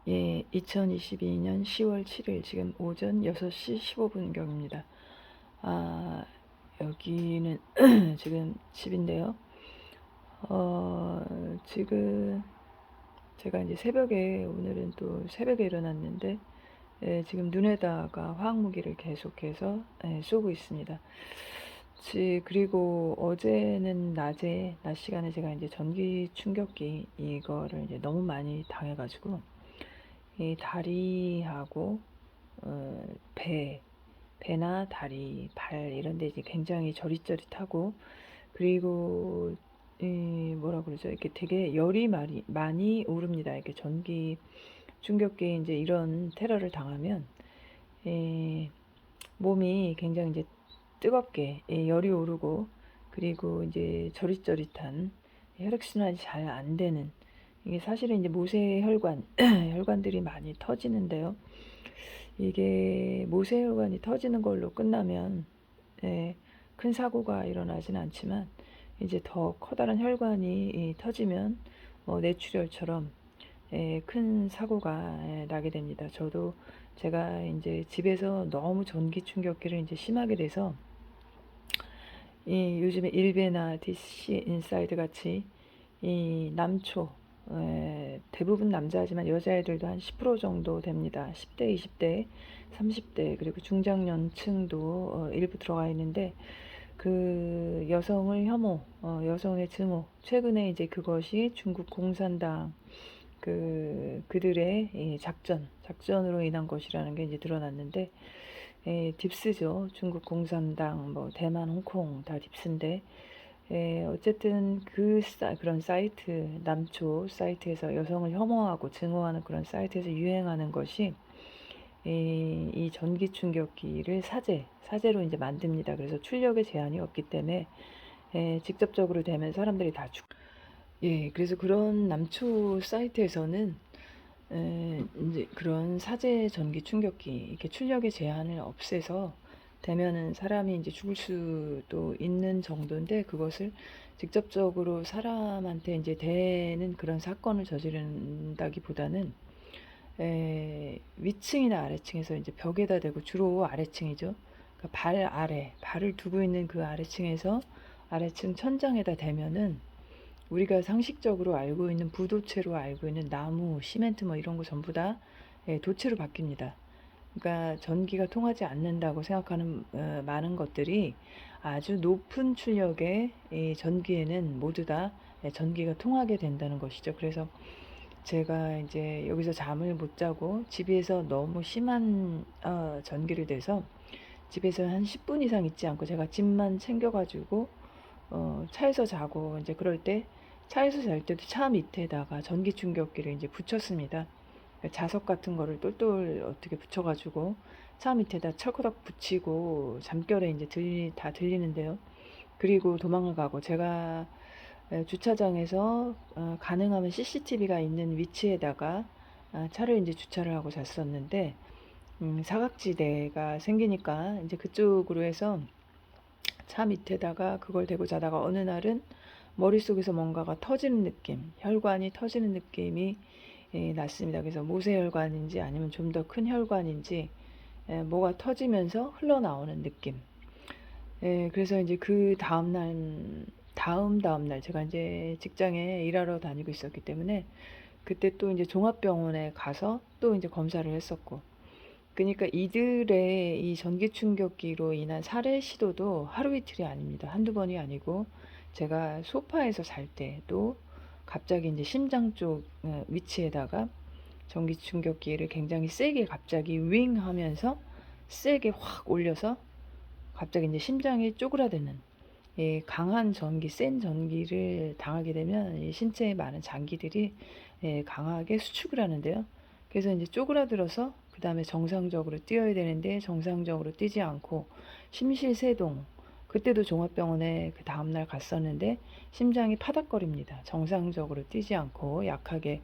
예, 2022년 10월 7일 지금 오전 6시 15분경입니다. 아, 여기는 지금 집인데요. 지금 제가 이제 새벽에 오늘은 또 새벽에 일어났는데 지금 눈에다가 화학무기를 계속해서 쏘고 있습니다. 그리고 어제는 낮 시간에 제가 이제 전기 충격기 이거를 이제 너무 많이 당해가지고 이 다리하고 어, 배나 다리, 발 이런 데 이제 굉장히 저릿저릿하고 그리고 뭐라 그러죠? 이렇게 되게 열이 많이 오릅니다. 이렇게 전기 충격기 이제 이런 테러를 당하면 몸이 굉장히 이제 뜨겁게 열이 오르고 그리고 이제 저릿저릿한 혈액순환이 잘 안 되는 이게 사실은 이제 모세혈관 혈관들이 많이 터지는데요. 이게 모세혈관이 터지는 걸로 끝나면 큰 사고가 일어나진 않지만 이제 더 커다란 혈관이 터지면 뇌출혈처럼 큰 사고가 나게 됩니다. 저도 제가 이제 집에서 너무 전기 충격기를 이제 심하게 돼서 이 요즘에 일베나 DC 인사이드 같이 이 남초 대부분 남자지만 여자애들도 한 10% 정도 됩니다. 10대, 20대, 30대 그리고 중장년층도 일부 들어가 있는데 그 여성을 혐오, 여성의 증오. 최근에 이제 그것이 중국 공산당 그들의 이 작전으로 인한 것이라는 게 이제 드러났는데 딥스죠. 중국 공산당, 뭐 대만, 홍콩 다 딥스인데 어쨌든 그런 사이트, 남초 사이트에서 여성을 혐오하고 증오하는 그런 사이트에서 유행하는 것이 이 전기 충격기를 사제로 이제 만듭니다. 그래서 출력에 제한이 없기 때문에 직접적으로 되면 사람들이 다 예, 그래서 그런 남초 사이트에서는 이제 그런 사제 전기 충격기 이렇게 출력의 제한을 없애서 되면은 사람이 이제 죽을 수도 있는 정도인데 그것을 직접적으로 사람한테 이제 대는 그런 사건을 저지른다기보다는 위층이나 아래층에서 이제 벽에다 대고 주로 아래층이죠. 그러니까 발을 두고 있는 그 아래층에서 아래층 천장에다 대면은 우리가 상식적으로 알고 있는 부도체로 알고 있는 나무, 시멘트 뭐 이런 거 전부 다 도체로 바뀝니다. 그러니까 전기가 통하지 않는다고 생각하는 많은 것들이 아주 높은 출력의 전기에는 모두 다 전기가 통하게 된다는 것이죠. 그래서 제가 이제 여기서 잠을 못 자고 집에서 너무 심한 전기를 내서 집에서 한 10분 이상 있지 않고 제가 집만 챙겨가지고 차에서 자고 이제 그럴 때 차에서 잘 때도 차 밑에다가 전기 충격기를 이제 붙였습니다. 자석 같은 거를 똘똘 어떻게 붙여가지고 차 밑에다 철커덕 붙이고 잠결에 이제 다 들리는데요. 그리고 도망을 가고 제가 주차장에서 가능하면 CCTV가 있는 위치에다가 차를 이제 주차를 하고 잤었는데 사각지대가 생기니까 이제 그쪽으로 해서 차 밑에다가 그걸 대고 자다가 어느 날은 머릿속에서 뭔가가 터지는 느낌, 혈관이 터지는 느낌이 났습니다. 그래서 모세혈관인지 아니면 좀 더 큰 혈관인지 뭐가 터지면서 흘러나오는 느낌. 그래서 이제 그 다음 날 제가 이제 직장에 일하러 다니고 있었기 때문에 그때 또 이제 종합병원에 가서 또 이제 검사를 했었고 그러니까 이들의 이 전기 충격기로 인한 살해 시도도 하루 이틀이 아닙니다. 한두 번이 아니고 제가 소파에서 잘 때도 갑자기 이제 심장 쪽 위치에다가 전기 충격기를 굉장히 세게 갑자기 윙 하면서 세게 확 올려서 갑자기 이제 심장이 쪼그라드는 강한 전기, 센 전기를 당하게 되면 이 신체의 많은 장기들이 강하게 수축을 하는데요. 그래서 이제 쪼그라들어서 그 다음에 정상적으로 뛰어야 되는데 정상적으로 뛰지 않고 심실세동. 그때도 종합병원에 그 다음날 갔었는데 심장이 파닥거립니다. 정상적으로 뛰지 않고 약하게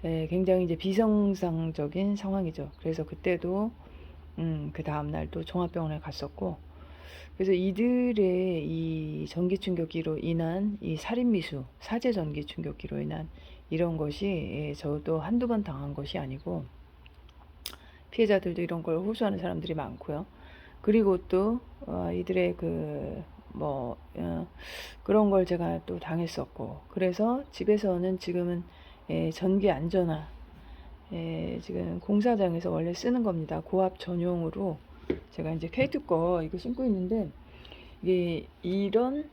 굉장히 이제 비정상적인 상황이죠. 그래서 그때도 그 다음날 또 종합병원에 갔었고 그래서 이들의 이 전기 충격기로 인한 이 살인미수, 사제 전기 충격기로 인한 이런 것이 저도 한두 번 당한 것이 아니고 피해자들도 이런 걸 호소하는 사람들이 많고요. 그리고 또 이들의 그런 걸 제가 또 당했었고, 그래서 집에서는 지금은 전기 안전화 지금 공사장에서 원래 쓰는 겁니다. 고압 전용으로 제가 이제 K2 거 이거 신고 있는데, 이게 이런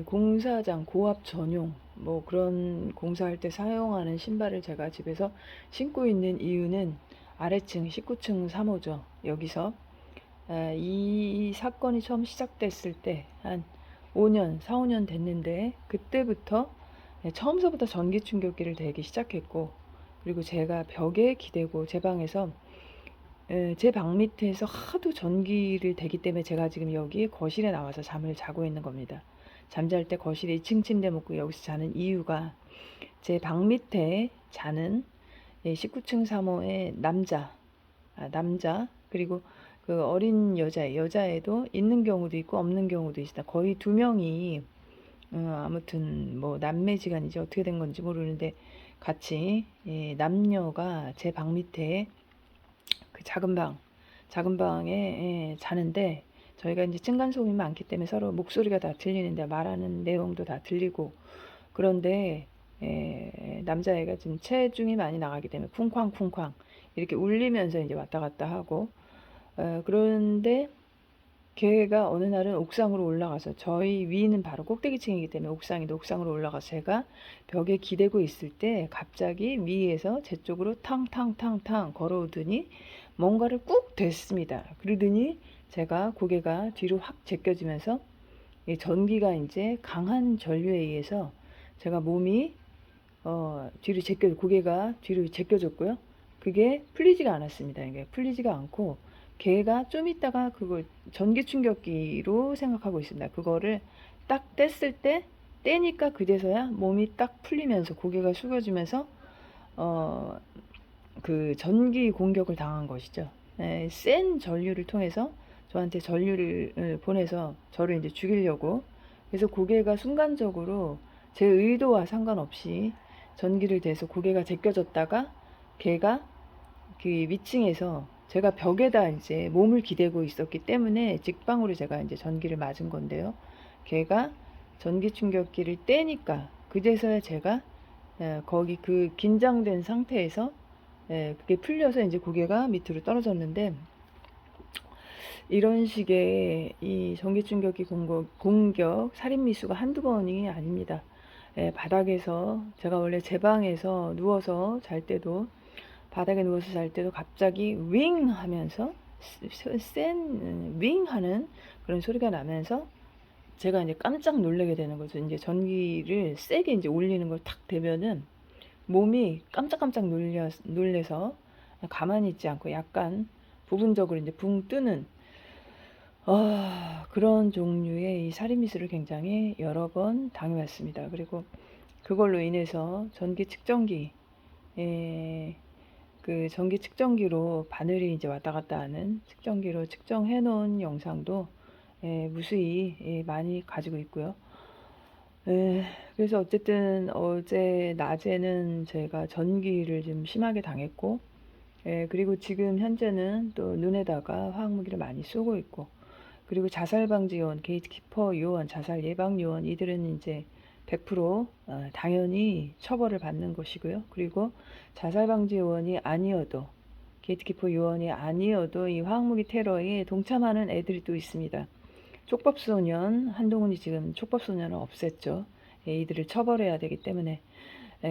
공사장 고압 전용 뭐 그런 공사할 때 사용하는 신발을 제가 집에서 신고 있는 이유는 아래층 19층 3호죠. 여기서 이 사건이 처음 시작됐을 때 한 5년, 4, 5년 됐는데 그때부터 처음서부터 전기 충격기를 대기 시작했고, 그리고 제가 벽에 기대고 제 방에서 제 방 밑에서 하도 전기를 대기 때문에 제가 지금 여기 거실에 나와서 잠을 자고 있는 겁니다. 잠잘 때 거실에 2층 침대 먹고 여기서 자는 이유가 제 방 밑에 자는 19층 3호의 남자 그리고 그 어린 여자애도 있는 경우도 있고 없는 경우도 있다. 거의 두 명이 아무튼 뭐 남매지간이지 어떻게 된 건지 모르는데 같이 남녀가 제 방 밑에 그 작은 방에 자는데, 저희가 이제 층간소음이 많기 때문에 서로 목소리가 다 들리는데 말하는 내용도 다 들리고, 그런데 남자애가 지금 체중이 많이 나가기 때문에 쿵쾅쿵쾅 이렇게 울리면서 이제 왔다 갔다 하고, 그런데 걔가 어느 날은 옥상으로 올라가서, 저희 위는 바로 꼭대기층이기 때문에 옥상으로 올라가서 제가 벽에 기대고 있을 때 갑자기 위에서 제 쪽으로 탕탕탕탕 걸어오더니 뭔가를 꾹 댔습니다. 그러더니 제가 고개가 뒤로 확 제껴지면서 전기가 이제 강한 전류에 의해서 제가 몸이 고개가 뒤로 제껴졌고요. 그게 풀리지가 않았습니다. 이게 풀리지가 않고 걔가 좀 있다가 그걸 전기 충격기로 생각하고 있습니다. 그거를 딱 뗐을 때, 떼니까 그제서야 몸이 딱 풀리면서 고개가 숙여지면서 그 전기 공격을 당한 것이죠. 센 전류를 통해서 저한테 전류를 보내서 저를 이제 죽이려고. 그래서 고개가 순간적으로 제 의도와 상관없이 전기를 대서 고개가 제껴졌다가 걔가 그 위층에서 제가 벽에다 이제 몸을 기대고 있었기 때문에 직방으로 제가 이제 전기를 맞은 건데요. 걔가 전기 충격기를 떼니까 그제서야 제가 거기 그 긴장된 상태에서 그게 풀려서 이제 고개가 밑으로 떨어졌는데, 이런 식의 이 전기 충격기 공격 살인 미수가 한두 번이 아닙니다. 바닥에서 제가 원래 제 방에서 누워서 잘 때도, 바닥에 누워서 잘 때도 갑자기 윙 하면서 센 윙 하는 그런 소리가 나면서 제가 이제 깜짝 놀라게 되는 거죠. 이제 전기를 세게 이제 올리는 걸 탁 대면은 몸이 깜짝깜짝 놀래서 가만히 있지 않고 약간 부분적으로 이제 붕 뜨는 그런 종류의 이 살인 미수를 굉장히 여러 번 당해왔습니다. 그리고 그걸로 인해서 전기 측정기 그 전기 측정기로 바늘이 이제 왔다 갔다 하는 측정기로 측정해 놓은 영상도 무수히 많이 가지고 있고요. 그래서 어쨌든 어제 낮에는 제가 전기를 좀 심하게 당했고, 그리고 지금 현재는 또 눈에다가 화학무기를 많이 쏘고 있고, 그리고 자살방지 요원, 게이트키퍼 요원, 자살 예방 요원, 이들은 이제 100% 당연히 처벌을 받는 것이고요. 그리고 자살방지 요원이 아니어도, 게이트키퍼 요원이 아니어도 이 화학무기 테러에 동참하는 애들이 또 있습니다. 촉법소년, 한동훈이 지금 촉법소년을 없앴죠. 이들을 처벌해야 되기 때문에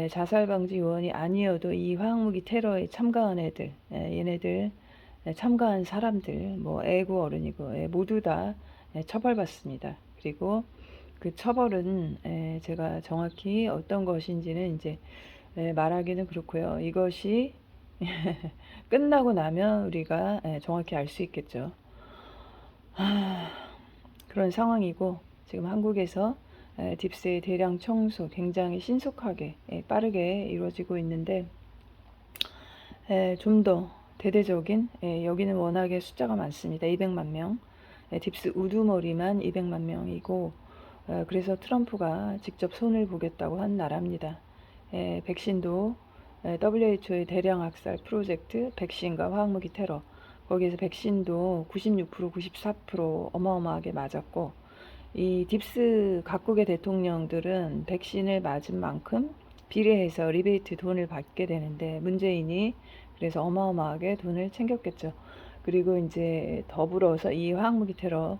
자살방지 요원이 아니어도 이 화학무기 테러에 참가한 애들, 얘네들 참가한 사람들, 뭐 애고 어른이고 모두 다 처벌받습니다. 그리고 그 처벌은 제가 정확히 어떤 것인지는 이제 말하기는 그렇고요. 이것이 끝나고 나면 우리가 정확히 알 수 있겠죠. 그런 상황이고, 지금 한국에서 딥스의 대량 청소 굉장히 신속하게 빠르게 이루어지고 있는데, 좀 더 대대적인, 여기는 워낙에 숫자가 많습니다. 200만 명. 딥스 우두머리만 200만 명이고, 그래서 트럼프가 직접 손을 보겠다고 한 나라입니다. 백신도 WHO의 대량 학살 프로젝트, 백신과 화학무기 테러, 거기에서 백신도 96%, 94% 어마어마하게 맞았고, 이 딥스 각국의 대통령들은 백신을 맞은 만큼 비례해서 리베이트 돈을 받게 되는데, 문재인이 그래서 어마어마하게 돈을 챙겼겠죠. 그리고 이제 더불어서 이 화학무기 테러,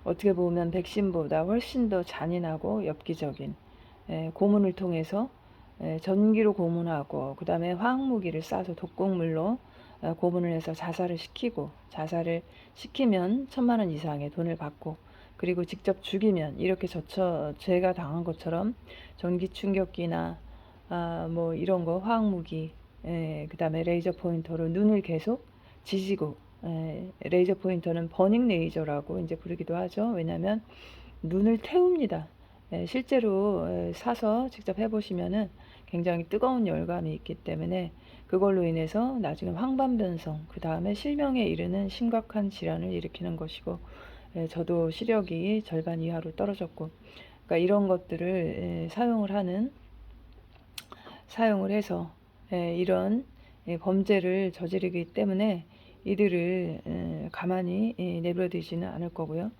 어떻게 보면 백신보다 훨씬 더 잔인하고 엽기적인, 고문을 통해서 전기로 고문하고, 그 다음에 화학무기를 쏴서 독극물로 고문을 해서 자살을 시키고, 자살을 시키면 1,000만 원 이상의 돈을 받고, 그리고 직접 죽이면 이렇게 제가 당한 것처럼 전기 충격기나 뭐 이런 거 화학무기, 그 다음에 레이저 포인터로 눈을 계속 지지고, 레이저 포인터는 버닝 레이저라고 이제 부르기도 하죠. 왜냐하면 눈을 태웁니다. 실제로 사서 직접 해보시면은 굉장히 뜨거운 열감이 있기 때문에 그걸로 인해서 나중에 황반변성, 그 다음에 실명에 이르는 심각한 질환을 일으키는 것이고, 저도 시력이 절반 이하로 떨어졌고, 그러니까 이런 것들을 사용을 해서 이런 범죄를 저지르기 때문에 이들을 가만히 내버려두지는 않을 거고요.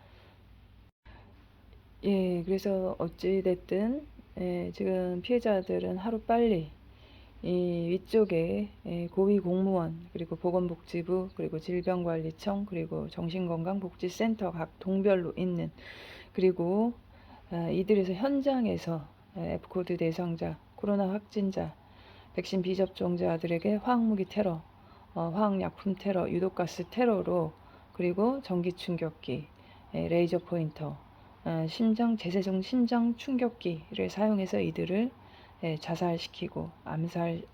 그래서 어찌됐든 지금 피해자들은 하루빨리 이 위쪽에 고위 공무원, 그리고 보건복지부, 그리고 질병관리청, 그리고 정신건강복지센터 각 동별로 있는, 그리고 이들에서 현장에서 F코드 대상자, 코로나 확진자, 백신 비접종자들에게 화학무기 테러, 화학약품 테러, 유독가스 테러로, 그리고 전기 충격기, 레이저 포인터, 재세종 심장 충격기를 사용해서 이들을 자살시키고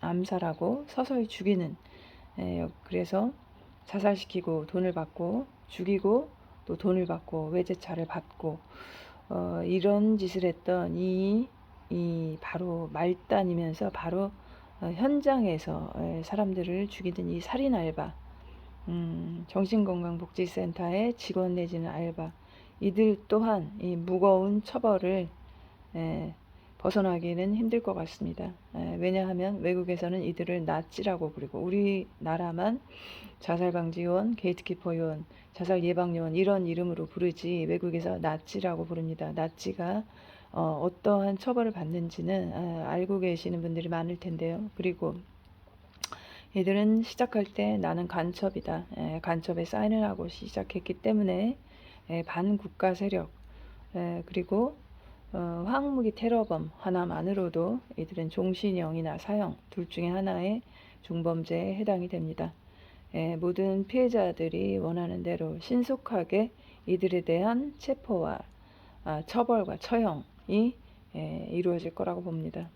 암살하고 서서히 죽이는, 그래서 자살시키고 돈을 받고 죽이고 또 돈을 받고 외제차를 받고, 이런 짓을 했던 이 바로 말단이면서 바로 현장에서 사람들을 죽이는 이 살인 알바, 정신건강복지센터의 직원 내지는 알바, 이들 또한 이 무거운 처벌을 벗어나기는 힘들 것 같습니다. 왜냐하면 외국에서는 이들을 나치라고 부르고, 우리나라만 자살방지요원, 게이트키퍼요원, 자살예방요원 이런 이름으로 부르지, 외국에서 나치라고 부릅니다. 나치가 어떠한 처벌을 받는지는 알고 계시는 분들이 많을 텐데요. 그리고 이들은 시작할 때 나는 간첩이다, 간첩에 사인을 하고 시작했기 때문에 반국가 세력, 그리고 화학무기 테러범 하나만으로도 이들은 종신형이나 사형 둘 중에 하나의 중범죄에 해당이 됩니다. 모든 피해자들이 원하는 대로 신속하게 이들에 대한 체포와 처벌과 처형이 이루어질 거라고 봅니다.